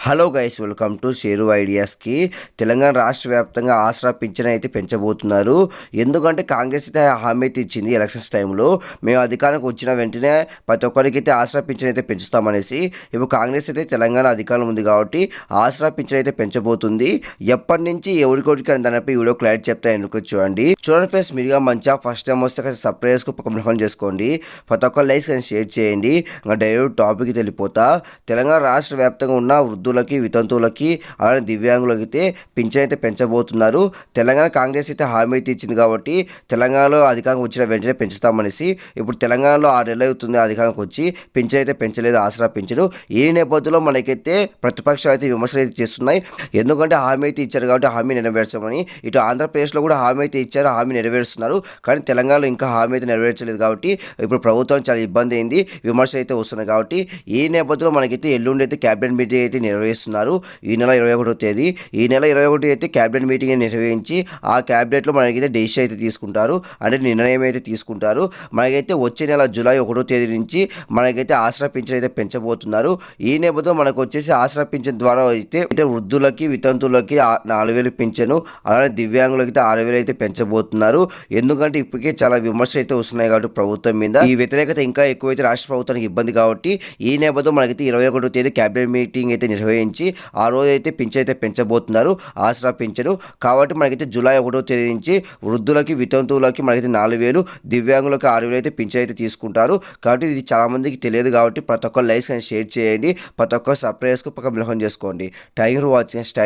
Hello guys, welcome to Sheru ఐడియాస్కి. తెలంగాణ రాష్ట్ర వ్యాప్తంగా ఆసరా పింఛన్ అయితే పెంచబోతున్నారు. ఎందుకంటే కాంగ్రెస్ అయితే హామీ అయితే ఇచ్చింది ఎలక్షన్స్ టైంలో, మేము అధికారానికి వచ్చిన వెంటనే ప్రతి ఒక్కరికి అయితే ఆసరా పింఛన్ అయితే పెంచుతామనేసి. ఇప్పుడు కాంగ్రెస్ అయితే తెలంగాణ అధికారం ఉంది కాబట్టి ఆసరా పింఛన్ అయితే పెంచబోతుంది. ఎప్పటి నుంచి ఎవరికొరికి అని దానిపై వీడియో క్లారిటీ చెప్తా ఎందుకు చూడండి ఫ్రెండ్స్. మీరుగా మంచిగా ఫస్ట్ టైం వస్తే సబ్స్క్రైబ్ పక్కన చేసుకోండి. ప్రతి ఒక్క లైక్స్ కానీ షేర్ చేయండి. ఇంకా డైరెక్ట్ టాపిక్ వెళ్ళిపోతా. తెలంగాణ రాష్ట్ర వ్యాప్తంగా ఉన్న వృద్ధులకి, వితంతువులకి, అలానే దివ్యాంగులకి అయితే పింఛన్ అయితే పెంచబోతున్నారు. తెలంగాణ కాంగ్రెస్ అయితే హామీ అయితే ఇచ్చింది కాబట్టి తెలంగాణలో అధికారం వచ్చిన వెంటనే పెంచుతామనేసి. ఇప్పుడు తెలంగాణలో 6 నెలలు అవుతుంది అధికారానికి వచ్చి, పింఛన్ అయితే పెంచలేదు, ఆసరా పింఛను. ఈ నేపథ్యంలో మనకైతే ప్రతిపక్షాలు అయితే విమర్శలు అయితే చేస్తున్నాయి. ఎందుకంటే హామీ అయితే ఇచ్చారు కాబట్టి హామీ నెరవేర్చమని. ఇటు ఆంధ్రప్రదేశ్లో కూడా హామీ అయితే ఇచ్చారు, హామీ నెరవేరుస్తున్నారు. కానీ తెలంగాణలో ఇంకా హామీ అయితే నెరవేర్చలేదు కాబట్టి ఇప్పుడు ప్రభుత్వం చాలా ఇబ్బంది అయింది, విమర్శలు అయితే వస్తున్నాయి. కాబట్టి ఈ నేపథ్యంలో మనకైతే ఎల్లుండి అయితే క్యాబినెట్ మీటింగ్ అయితే నిర్వహిస్తున్నారు. ఈ నెల 21వ తేదీ, ఈ నెల 21 అయితే క్యాబినెట్ మీటింగ్ నిర్వహించి ఆ క్యాబినెట్లో మనకైతే డెసిషన్ అయితే తీసుకుంటారు, అంటే నిర్ణయం అయితే తీసుకుంటారు. మనకైతే వచ్చే నెల జూలై 1వ తేదీ నుంచి మనకైతే ఆసరా పింఛన్ అయితే పెంచబోతున్నారు. ఈ నేపథ్యంలో మనకు వచ్చేసి ఆసరా పింఛన్ ద్వారా అయితే వృద్ధులకి, వితంతువులకి 4,000 పింఛను, అలానే దివ్యాంగులకి అయితే 6,000 అయితే పెంచబోతున్నారు. ఎందుకంటే ఇప్పటికే చాలా విమర్శలు అయితే వస్తున్నాయి కాబట్టి ప్రభుత్వం మీద ఈ వ్యతిరేకత ఇంకా ఎక్కువైతే రాష్ట్ర ప్రభుత్వానికి ఇబ్బంది కాబట్టి ఈ నేపథ్యంలో మనకైతే 21వ తేదీ క్యాబినెట్ మీటింగ్ అయితే నిర్వహించి ఆ రోజు అయితే పింఛన్ అయితే పెంచబోతున్నారు, ఆసరా పింఛను. కాబట్టి మనకైతే జూలై 1వ తేదీ నుంచి వృద్ధులకి, వితంతువులకి మనకైతే 4,000, దివ్యాంగులకి 6,000 అయితే పింఛన్ అయితే తీసుకుంటారు. కాబట్టి ఇది చాలా మందికి తెలియదు కాబట్టి ప్రతి ఒక్క లైక్స్ షేర్ చేయండి, ప్రతి ఒక్క సబ్స్క్రైబ్ పక్కన చేసుకోండి. Thank you for watching.